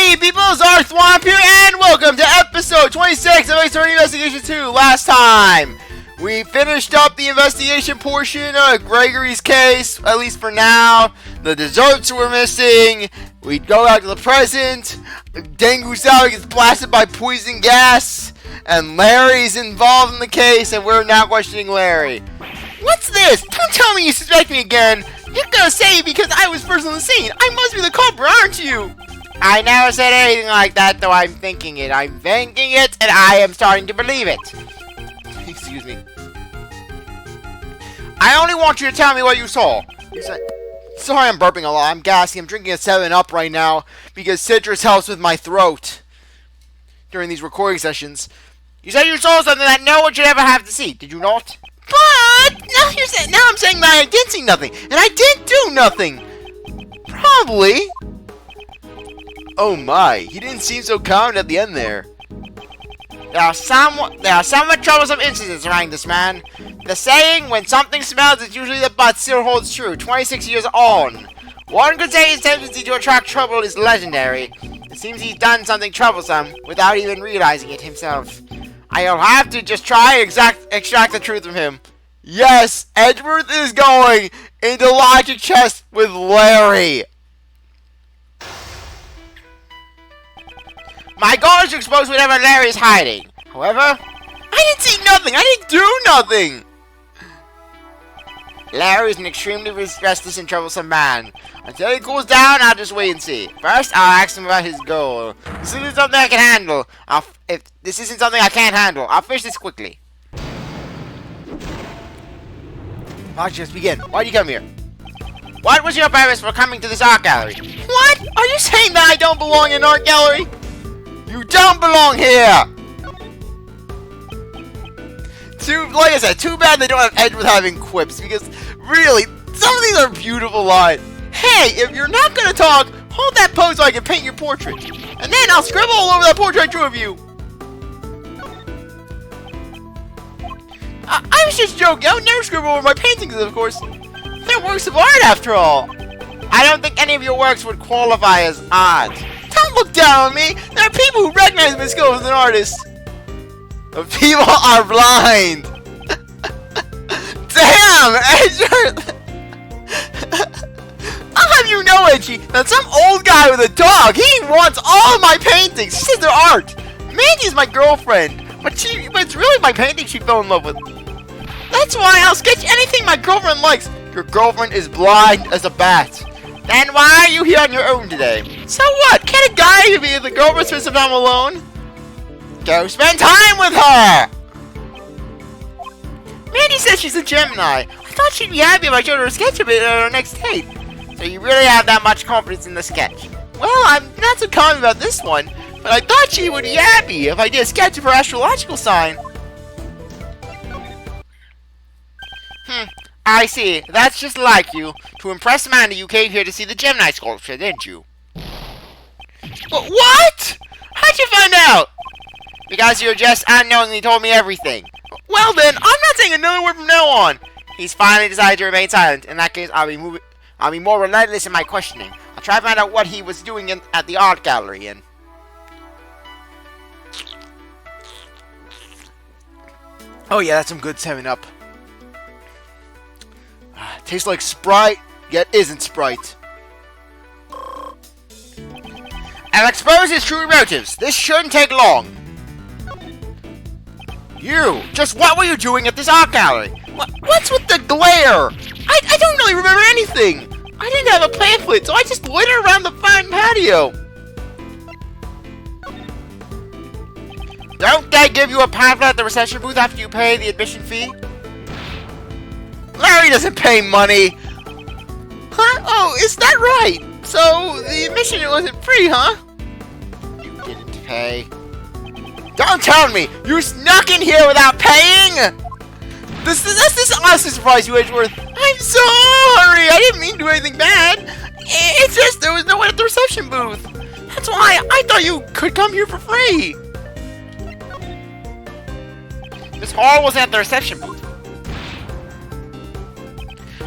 Hey people, CzarThwomp here, and welcome to episode 26 of External Investigation 2. Last time, we finished up the investigation portion of Gregory's case, at least for now. The desserts were missing. We go back to the present. Dengusawa gets blasted by poison gas, and Larry's involved in the case, and we're now questioning Larry. What's this? Don't tell me you suspect me again. You're gonna say because I was first on the scene. I must be the culprit, aren't you? I never said anything like that, though I'm thinking it. I'm thinking it, and I am starting to believe it. Excuse me. I only want you to tell me what you saw. Sorry I'm burping a lot. I'm gassy. I'm drinking a 7-Up right now because citrus helps with my throat during these recording sessions. You said you saw something that no one should ever have to see. Did you not? But now I'm saying that I didn't see nothing, and I didn't do nothing. Probably. Oh my, he didn't seem so calm at the end there. There are somewhat troublesome incidents around this man. The saying, when something smells, it's usually the butt, still holds true, 26 years on. One could say his tendency to attract trouble is legendary. It seems he's done something troublesome without even realizing it himself. I'll have to just try and extract the truth from him. Yes, Edgeworth is going into logic chess with Larry. My goal is to expose whatever Larry is hiding. However, I didn't see nothing. I didn't do nothing. Larry is an extremely restless and troublesome man. Until he cools down, I'll just wait and see. First, I'll ask him about his goal. This isn't something I can handle. If this isn't something I can't handle, I'll finish this quickly. Let's just begin. Why'd you come here? What was your purpose for coming to this art gallery? What? Are you saying that I don't belong in an art gallery? You don't belong here! Like I said, too bad they don't have Edgeworth having quips, because really, some of these are beautiful lines. Hey, if you're not gonna talk, hold that pose so I can paint your portrait. And then I'll scribble all over that portrait I drew of you. I was just joking. I would never scribble over my paintings, of course. They're works of art, after all. I don't think any of your works would qualify as art. Don't look down on me! There are people who recognize my skills as an artist! The people are blind! Damn! Edgeworth! I'll have you know, Edgy, that some old guy with a dog, he wants all my paintings! He says they're art! Mandy's my girlfriend, but it's really my painting she fell in love with. That's why I'll sketch anything my girlfriend likes! Your girlfriend is blind as a bat. Then why are you here on your own today? So what? Can't a guy be with a girlfriend spend some time alone? Go spend time with her! Mandy says she's a Gemini. I thought she'd be happy if I showed her a sketch of it at our next date. So you really have that much confidence in the sketch? Well, I'm not so confident about this one, but I thought she would be happy if I did a sketch of her astrological sign. I see. That's just like you. To impress Amanda, you came here to see the Gemini sculpture, didn't you? What? How'd you find out? Because you just unknowingly told me everything. Well then, I'm not saying another word from now on. He's finally decided to remain silent. In that case, I'll be more relentless in my questioning. I'll try to find out what he was doing at the art gallery and... Oh yeah, that's some good 7-Up. Tastes like Sprite, yet isn't Sprite. I'll expose his true motives. This shouldn't take long. You! Just what were you doing at this art gallery? What's with the glare? I don't really remember anything. I didn't have a pamphlet, so I just loitered around the fine patio. Don't they give you a pamphlet at the reception booth after you pay the admission fee? Larry doesn't pay money! Huh? Oh, is that right? So, the admission wasn't free, huh? You didn't pay. Don't tell me! You snuck in here without paying?! This honestly surprised you, Edgeworth. I'm sorry! I didn't mean to do anything bad! It's just there was no one at the reception booth! That's why I thought you could come here for free! Miss Hall wasn't at the reception booth.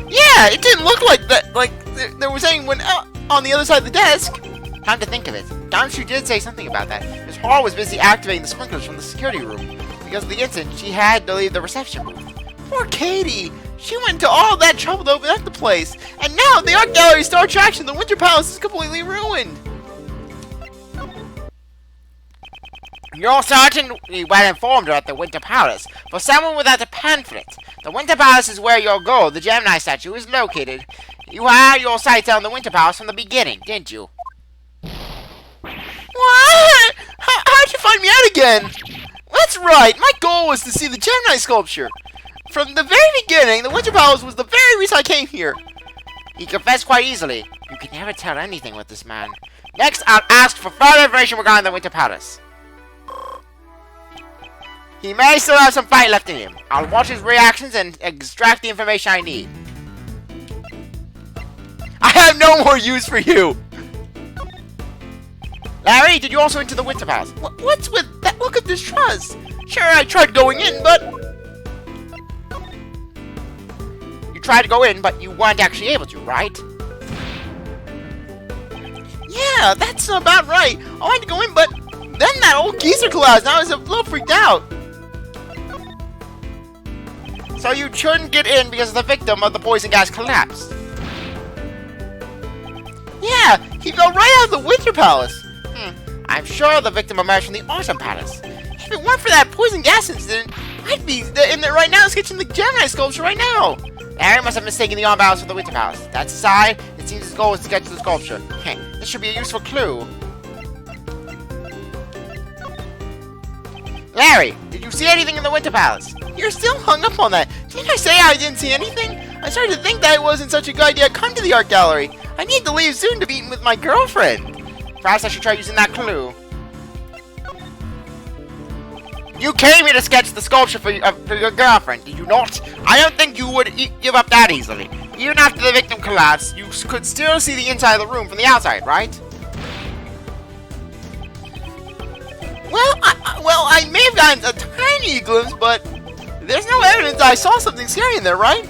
Yeah, it didn't look like that. Like there was anyone on the other side of the desk. Come to think of it, Gumshoe did say something about that. Miss Hall was busy activating the sprinklers from the security room. Because of the incident, she had to leave the reception booth. Poor Katie! She went to all that trouble to open up the place, and now the art gallery star attraction, the Winter Palace, is completely ruined. You're certainly well informed about the Winter Palace. For someone without a pamphlet, the Winter Palace is where you'll go. The Gemini statue is located. You had your sights on the Winter Palace from the beginning, didn't you? What? How'd you find me out again? That's right. My goal was to see the Gemini sculpture. From the very beginning, the Winter Palace was the very reason I came here. He confessed quite easily. You can never tell anything with this man. Next, I'll ask for further information regarding the Winter Palace. He may still have some fight left in him. I'll watch his reactions and extract the information I need. I have no more use for you! Larry, did you also enter the Winter Palace? What's with that look of distrust? Sure, I tried going in, but... You tried to go in, but you weren't actually able to, right? Yeah, that's about right. I wanted to go in, but then that old geezer collapsed, and I was a little freaked out. So you shouldn't get in because the victim of the poison gas collapsed. Yeah, he fell right out of the Winter Palace. I'm sure the victim emerged from the Autumn Palace. If it weren't for that poison gas incident, I'd be in there right now sketching the Gemini sculpture right now. Larry must have mistaken the Autumn Palace for the Winter Palace. That's aside, it seems his goal is to sketch the sculpture. Hey, this should be a useful clue. Larry, did you see anything in the Winter Palace? You're still hung up on that. Didn't I say I didn't see anything? I started to think that it wasn't such a good idea to come to the art gallery. I need to leave soon to be with my girlfriend. Perhaps I should try using that clue. You came here to sketch the sculpture for your girlfriend, did you not? I don't think you would give up that easily. Even after the victim collapsed, you could still see the inside of the room from the outside, right? Well, I may have gotten a tiny glimpse, but there's no evidence I saw something scary in there, right?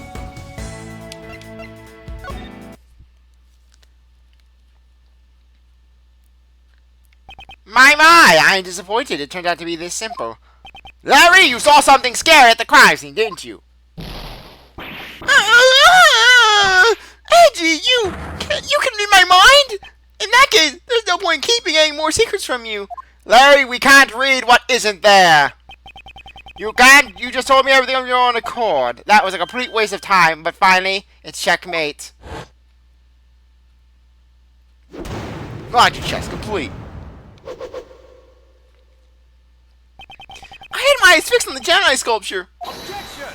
My, I'm disappointed it turned out to be this simple. Larry, you saw something scary at the crime scene, didn't you? Edgy, you can read my mind? In that case, there's no point in keeping any more secrets from you. Larry, we can't read what isn't there. You can't, you just told me everything of your own accord. That was a complete waste of time, but finally, it's checkmate. Logic checks complete. I had my eyes fixed on the Gemini sculpture. Objection!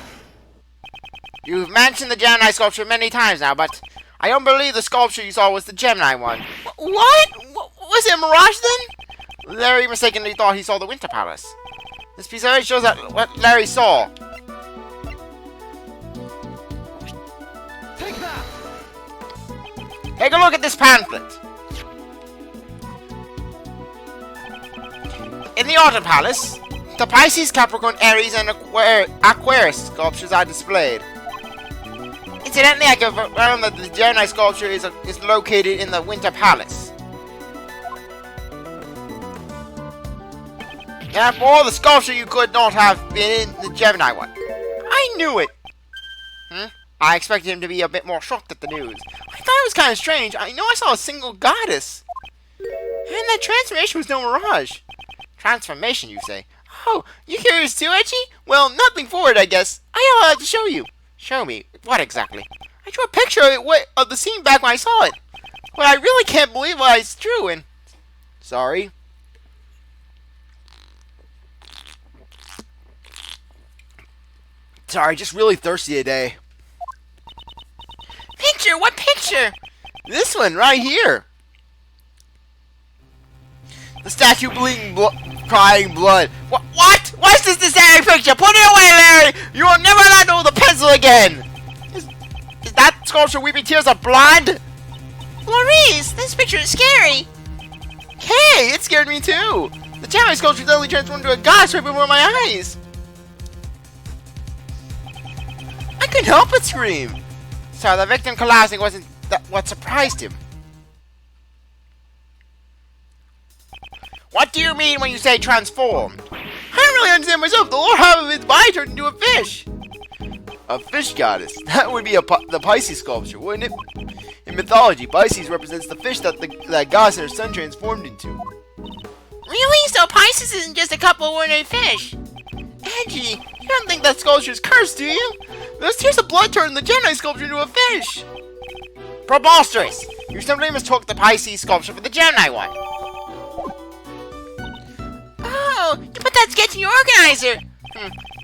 You've mentioned the Gemini sculpture many times now, but I don't believe the sculpture you saw was the Gemini one. What? Was it a mirage then? Larry mistakenly thought he saw the Winter Palace. This piece of evidence shows that what Larry saw. Take that! Take a look at this pamphlet. In the Autumn Palace, the Pisces, Capricorn, Aries, and Aquarius sculptures are displayed. Incidentally, I confirm that the Gemini sculpture is located in the Winter Palace. Therefore, the sculpture you could not have been in the Gemini one. I knew it! I expected him to be a bit more shocked at the news. I thought it was kind of strange. I know I saw a single goddess. And that transformation was no mirage. Transformation, you say? Oh, you curious too, Edgy? Well, nothing for it, I guess. I have to show you. Show me? What exactly? I drew a picture of the scene back when I saw it. But I really can't believe what I drew, and... Sorry. Sorry, just really thirsty today. Picture? What picture? This one, right here. The statue bleeding crying blood. What? What's this disturbing picture? Put it away, Larry! You will never let go of the pencil again! Is that sculpture weeping tears of blood? Maurice, this picture is scary! Hey, it scared me too! The Gemini sculpture suddenly transformed into a goddess right before my eyes! I couldn't help but scream! So the victim collapsing wasn't what surprised him. What do you mean when you say transformed? I don't really understand myself. The lower half of its body turned into a fish. A fish goddess? That would be the Pisces sculpture, wouldn't it? In mythology, Pisces represents the fish that goddess and her son transformed into. Really? So Pisces isn't just a couple of ordinary fish? Edgy, you don't think that sculpture is cursed, do you? Those tears of blood turned the Gemini sculpture into a fish. Preposterous! You simply mistook the Pisces sculpture for the Gemini one. Oh, you put that sketch in your organizer.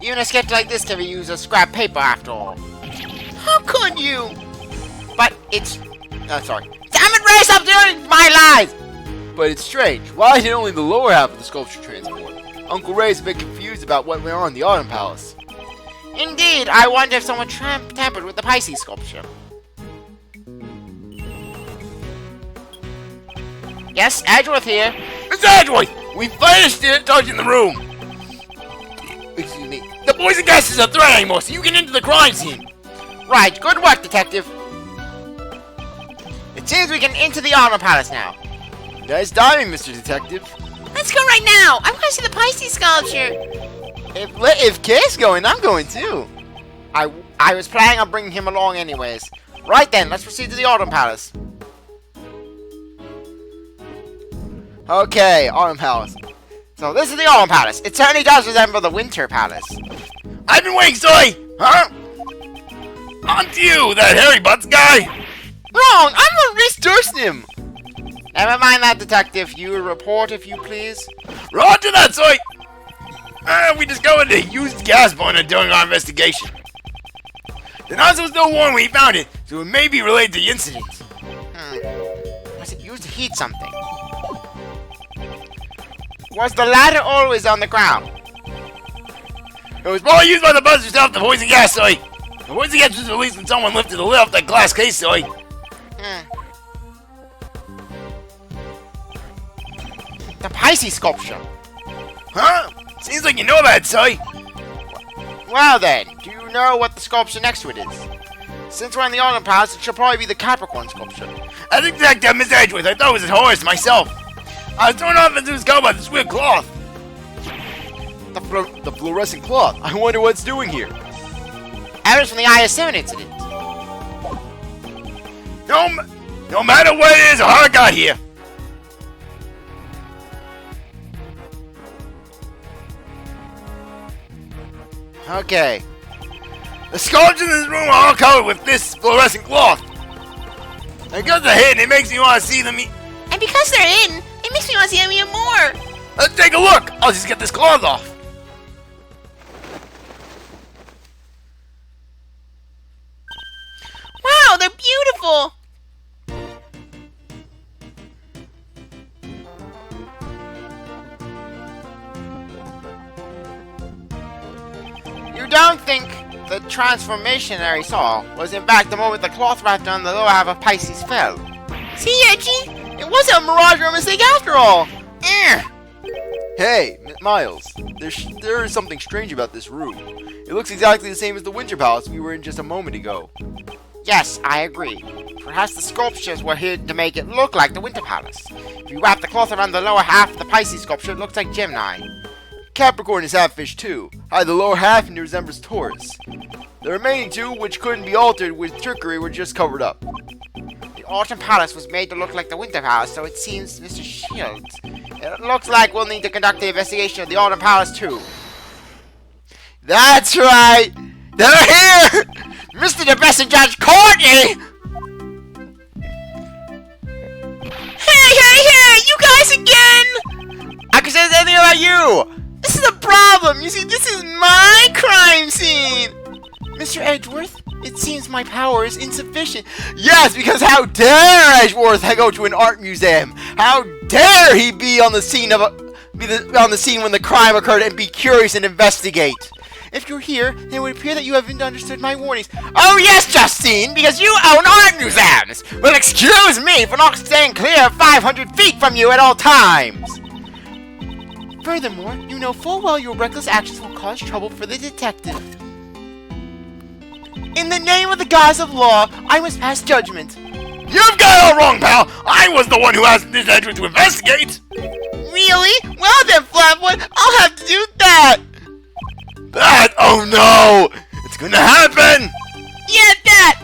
Even a sketch like this can be used as scrap paper after all. How could you? But it's... sorry. Damn it, Ray, stop doing my lies! But it's strange. Why did only the lower half of the sculpture transform? Uncle Ray's a bit confused about what went on in the Autumn Palace. Indeed, I wonder if someone tampered with the Pisces sculpture. Yes, Edgeworth here. It's Edgeworth! We finished it touching the room! Excuse me. The poison gas isn't a threat anymore, so you get into the crime scene! Right, good work, Detective. It seems we can into the Autumn Palace now. Nice diving, Mr. Detective. Let's go right now! I want to see the Pisces sculpture! If Kay's going, I'm going too. I was planning on bringing him along anyways. Right then, let's proceed to the Autumn Palace. Okay, Autumn Palace. So this is the Autumn Palace. It certainly does resemble the Winter Palace. I've been waiting, Soy! Huh? On to you, that hairy butts guy! Wrong! I'm Maurice Dursnim! Never mind that, Detective. You report, if you please. Roger that, Soy! We discovered a used gas burner during our investigation. The nozzle was still warm when he found it, so it may be related to the incident. Was it used to heat something? Was the ladder always on the ground? It was probably used by the buzzer to stop the poison gas, Soy. The poison gas was released when someone lifted the lid off that glass case, Soy. The Pisces sculpture. Huh? Seems like you know that, Soy. Well then, do you know what the sculpture next to it is? Since we're in the Autumn Palace, it should probably be the Capricorn sculpture. I think that Miss Edgeworth. I thought it was a horse myself. I was thrown off into the sky by this weird cloth. The fluorescent cloth. I wonder what it's doing here. Errors from the IS-7 incident. No matter what it is or how it got here. Okay. The sculptures in this room are all covered with this fluorescent cloth. And because they're hidden, it makes me want to see them. And because they're in, it makes me want to see them even more. Let's take a look. I'll just get this cloth off. Wow, they're beautiful. You don't think the transformation Harry saw was in fact the moment the cloth wrapped on the lower half of Pisces fell? See, Edgy? It wasn't a mirage or a mistake after all! Hey, Miles, there is something strange about this room. It looks exactly the same as the Winter Palace we were in just a moment ago. Yes, I agree. Perhaps the sculptures were hidden to make it look like the Winter Palace. If you wrap the cloth around the lower half of the Pisces sculpture, it looks like Gemini. Capricorn is half fish too. The lower half and it resembles Taurus. The remaining two, which couldn't be altered with trickery, were just covered up. The Autumn Palace was made to look like the Winter Palace, so it seems, Mr. Shields, it looks like we'll need to conduct the investigation of the Autumn Palace too. That's right! They're here! Mr. the Best and Judge Courtney! Hey, you guys again! I can say anything about you! This is a problem! You see, this is my crime scene! Mr. Edgeworth, it seems my power is insufficient. Yes, because how dare Edgeworth go to an art museum? How dare he be on the scene when the crime occurred and be curious and investigate? If you're here, then it would appear that you haven't understood my warnings. Oh yes, Justine, because you own art museums! Well, excuse me for not staying clear of 500 feet from you at all times! Furthermore, you know full well your reckless actions will cause trouble for the detective. In the name of the gods of law, I must pass judgment. You've got it all wrong, pal! I was the one who asked Miss Edgeworth to investigate! Really? Really? Well then, Flatwood, I'll have to do that. That? Oh no! It's gonna happen! Yeah, that.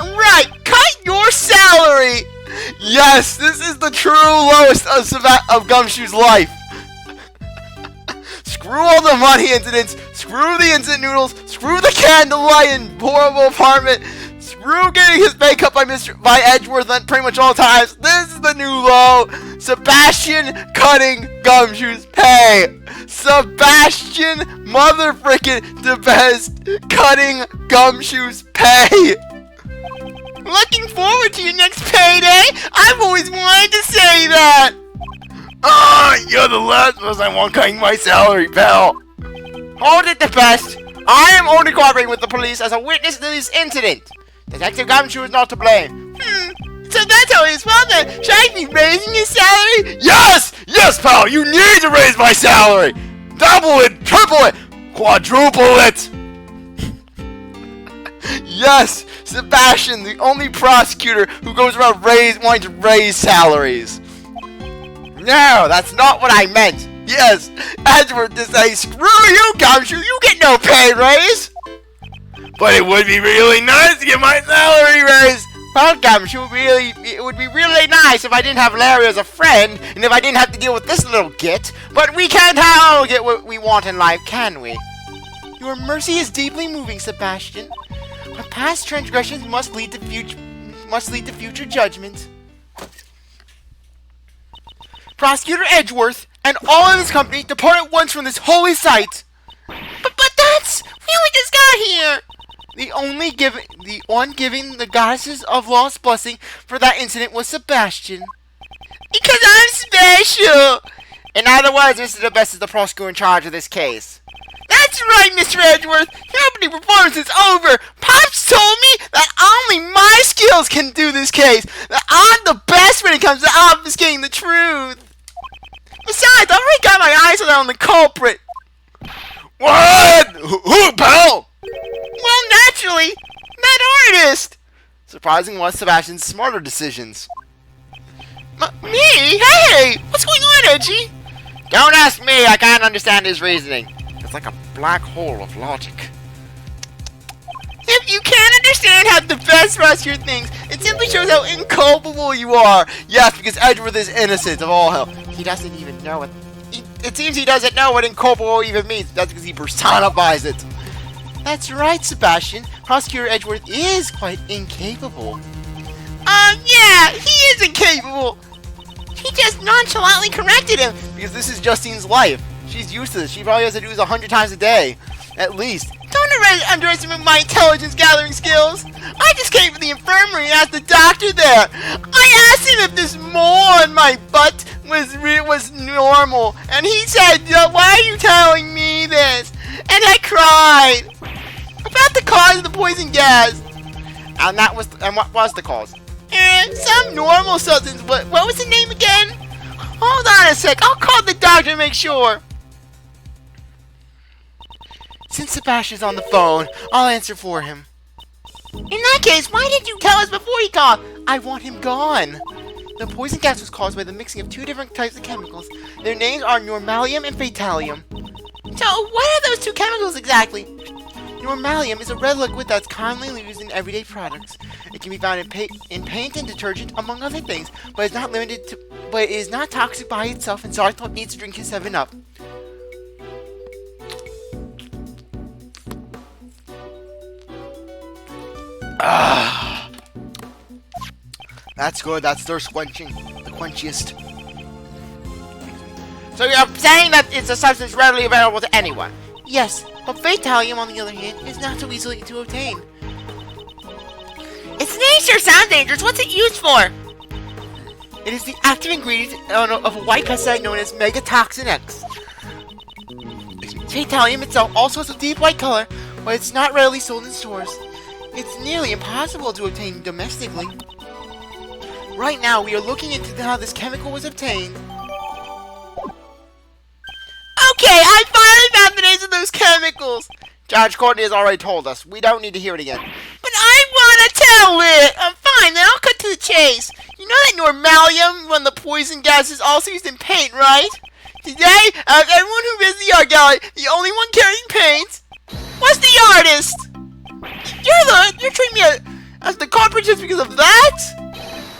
Right. Cut your salary. Yes, this is the true lowest of Gumshoe's life. Screw all the money incidents, screw the instant noodles, screw the candlelight and horrible apartment, screw getting his pay cut by Edgeworth on pretty much all times. This is the new low. Sebastian cutting Gumshoe's pay. Sebastian motherfrickin' the best cutting Gumshoe's pay. Looking forward to your next payday. I've always wanted to say that. Ah, you're the last person I want cutting my salary, pal. Hold it the best. I am only cooperating with the police as a witness to this incident. Detective Gumshoe is not to blame. So that's how it is. Well then, should I be raising his salary? Yes! Yes, pal, you need to raise my salary! Double it, triple it, quadruple it! Yes, Sebastian, the only prosecutor who goes around wanting to raise salaries. No, that's not what I meant. Yes, Edgeworth to say, screw you, Gumshoe, you get no pay raise. But it would be really nice to get my salary raised. Well, Gumshoe, it would be really nice if I didn't have Larry as a friend, and if I didn't have to deal with this little git. But we can't all get what we want in life, can we? Your mercy is deeply moving, Sebastian. But past transgressions must lead to future judgment. Prosecutor Edgeworth and all of his company depart at once from this holy site. But that's... We only just got here. The one giving the goddesses of lost blessing for that incident was Sebastian. Because I'm special. In other words, Mr. the Best is the prosecutor in charge of this case. That's right, Mr. Edgeworth. Your opening performance is over. Pops told me that only my skills can do this case. That I'm the best when it comes to obfuscating the truth. Besides, I already got my eyes on the culprit. What? Who, pal? Well, naturally, that artist. Surprising was Sebastian's smarter decisions. Me? Hey! What's going on, Edgy? Don't ask me, I can't understand his reasoning. It's like a black hole of logic. If you can't understand how the best prosecutor thinks, it simply shows how inculpable you are. Yes, because Edgeworth is innocent of all hell. He doesn't even know it. It seems he doesn't know what inculpable even means. That's because he personifies it. That's right, Sebastian. Prosecutor Edgeworth is quite incapable. Yeah, he is incapable. She just nonchalantly corrected him. Because this is Justine's life. She's used to this. She probably has to do this 100 times a day. At least. Don't underestimate my intelligence gathering skills. I just came from the infirmary and asked the doctor there. I asked him if this mole on my butt was normal. And he said, why are you telling me this? And I cried. About the cause of the poison gas. And what was the cause? Some normal substance. What was the name again? Hold on a sec. I'll call the doctor to make sure. Since Sebastian's on the phone, I'll answer for him. In that case, why did you tell us before he called? I want him gone. The poison gas was caused by the mixing of two different types of chemicals. Their names are normalium and fatalium. So, what are those two chemicals exactly? Normalium is a red liquid that's commonly used in everyday products. It can be found in paint and detergent, among other things, but it is not toxic by itself, and CzarThwomp needs to drink his 7-Up. That's good. That's thirst quenching. The quenchiest. So you're saying that it's a substance readily available to anyone? Yes, but fatalium, on the other hand, is not so easily to obtain. Its name sure sounds dangerous. What's it used for? It is the active ingredient of a white pesticide known as Megatoxin X. Fatalium itself also has a deep white color, but it's not readily sold in stores. It's nearly impossible to obtain domestically. Right now, we are looking into how this chemical was obtained. Okay, I finally found the names of those chemicals. Judge Courtney has already told us. We don't need to hear it again. But I want to tell it. Fine, then I'll cut to the chase. You know that normalium, one of the poison gases, also used in paint, right? Today, out of everyone who visits the art gallery, the only one carrying paint was the artist. You're treating me as the culprit just because of that?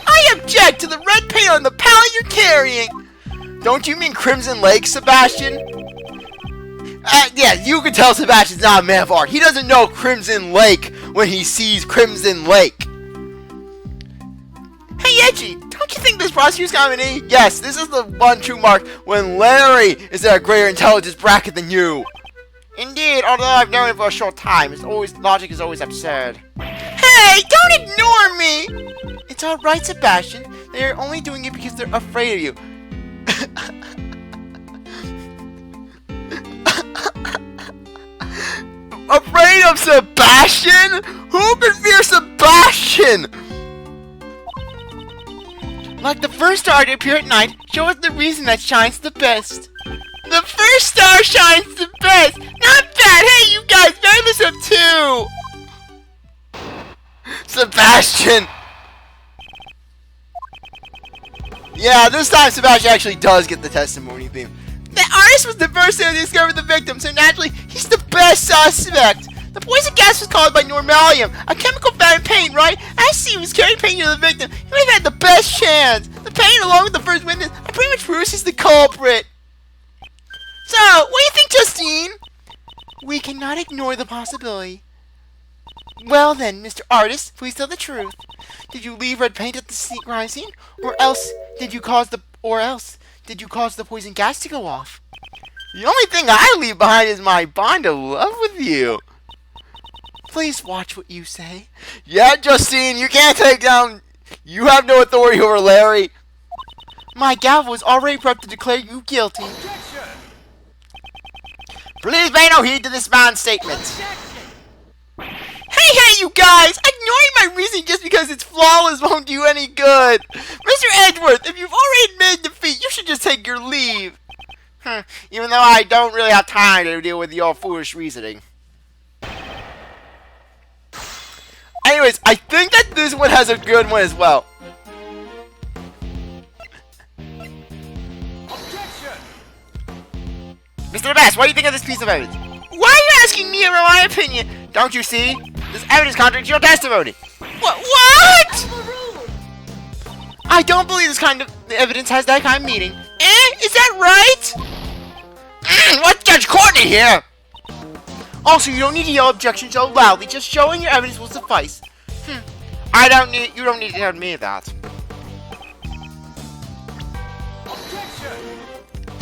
I object to the red paint on the palette you're carrying. Don't you mean Crimson Lake, Sebastian? Yeah, you can tell Sebastian's not a man of art. He doesn't know Crimson Lake when he sees Crimson Lake. Hey, Edgy, don't you think this prosecutor's comedy? Yes, this is the one true mark when Larry is at a greater intelligence bracket than you. Indeed, although I've known it for a short time, logic is always absurd. Hey, don't ignore me! It's alright, Sebastian. They're only doing it because they're afraid of you. Afraid of Sebastian? Who could fear Sebastian? Like the first star to appear at night, show us the reason that shines the best. The first star shines the best! Not bad! Hey, you guys, better listen up too! Sebastian! Yeah, this time Sebastian actually does get the testimony theme. The artist was the first to discover the victim, so naturally, he's the best suspect. The poison gas was caused by normalium, a chemical found in paint, right? As he was carrying paint to the victim, he would have had the best chance. The paint, along with the first witness, pretty much proves he's the culprit. So, what do you think, Justine? We cannot ignore the possibility. Well then, Mr. Artist, please tell the truth. Did you leave red paint at the crime scene, or else did you cause the poison gas to go off? The only thing I leave behind is my bond of love with you. Please watch what you say. Yeah, Justine, you can't take down. You have no authority over Larry. My gavel is already prepped to declare you guilty. Please pay no heed to this man's statements. Hey, you guys! Ignoring my reasoning just because it's flawless won't do any good. Mr. Edgeworth, if you've already admitted defeat, you should just take your leave. Even though I don't really have time to deal with your foolish reasoning. Anyways, I think that this one has a good one as well. Mr. Bass, what do you think of this piece of evidence? Why are you asking me about my opinion? Don't you see? This evidence contradicts your testimony. What? I don't believe this kind of evidence has that kind of meaning. Is that right? What's Judge Courtney here? Also, you don't need to yell objection so loudly. Just showing your evidence will suffice. You don't need to tell me that.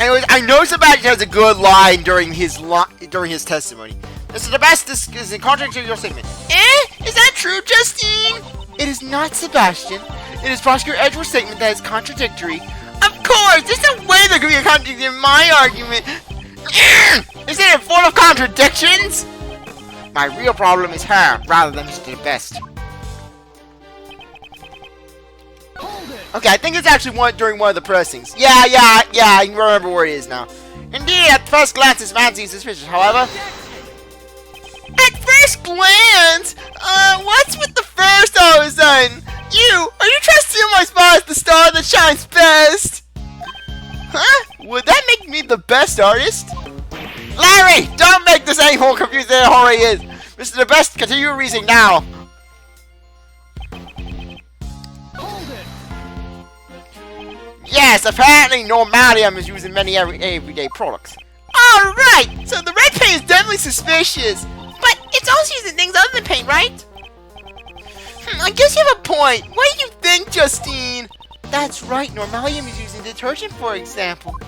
Anyways, I know Sebastian has a good line during his testimony. This is the best. This is in contradiction to your statement. Is that true, Justine? It is not Sebastian. It is Prosecutor Edgeworth's statement that is contradictory. Of course, there's no way there could be a contradiction in my argument. Is it full of contradictions? My real problem is her, rather than Mr. Best. Okay, I think it's actually during one of the pressings. Yeah, I can remember where it is now. Indeed, at first glance, this man seems suspicious. However, at first glance, what's with the first all of a sudden? Are you trying to steal my spot as the star that shines best? Huh? Would that make me the best artist? Larry, don't make this any more confusing than it already is. Mr. The Best, continue your reasoning now. Yes, apparently normalium is used in many everyday products. Alright, so the red paint is definitely suspicious. But it's also used in things other than paint, right? I guess you have a point. What do you think, Justine? That's right, normalium is used in detergent, for example.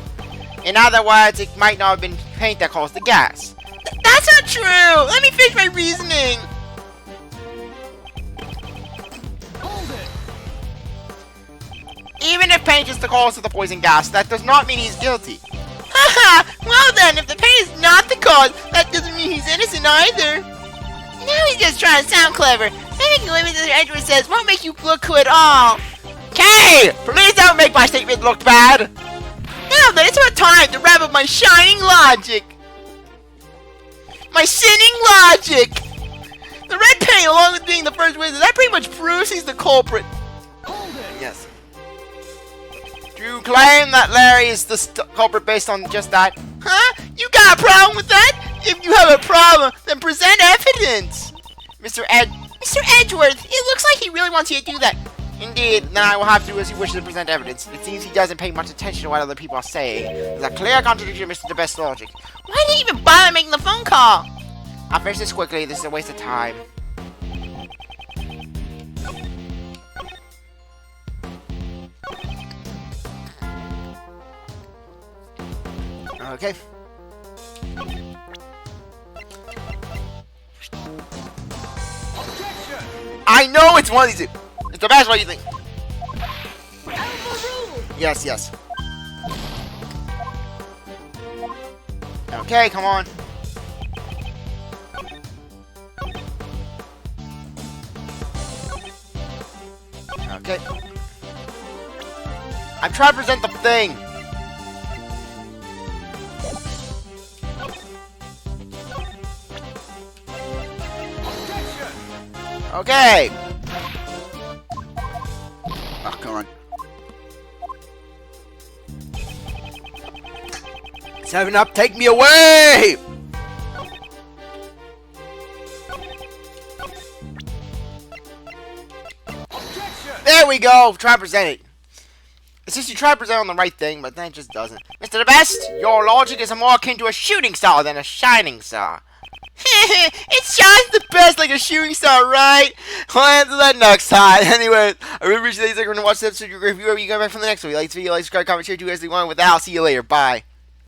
In other words, it might not have been paint that caused the gas. That's not true! Let me finish my reasoning! Even if paint is the cause of the poison gas, that does not mean he's guilty. Haha! Well then, if the paint is not the cause, that doesn't mean he's innocent either. Now he's just trying to sound clever. Making women that Edgeworth says won't make you look cool at all. Okay! Please don't make my statement look bad! Now then, it's about time to wrap up my shining logic. My sinning logic! The red paint, along with being the first witness, that pretty much proves he's the culprit. Yes. You claim that Larry is the culprit based on just that? Huh? You got a problem with that? If you have a problem, then present evidence. Mr. Edgeworth, it looks like he really wants you to do that. Indeed, then I will have to do as he wishes to present evidence. It seems he doesn't pay much attention to what other people are saying. There's a clear contradiction of Mr. DeBest's logic. Why did he even bother making the phone call? I'll finish this quickly. This is a waste of time. Okay. I know it's one of these two. It's the best. What do you think? Yes, yes. Okay, come on. Okay. I'm trying to present the thing. Okay. Oh, come on. 7-Up, take me away! There we go. Try to present it. It's just you try to present on the right thing, but then it just doesn't. Mr. DeBest, your logic is more akin to a shooting star than a shining star. It shines the best like a shooting star, right? I'll answer that next time. Anyway, I really appreciate you guys are going to watch this episode. If you ever you come back from the next one, you like this video, like, subscribe, comment, share, do as you want. With that, I'll see you later. Bye.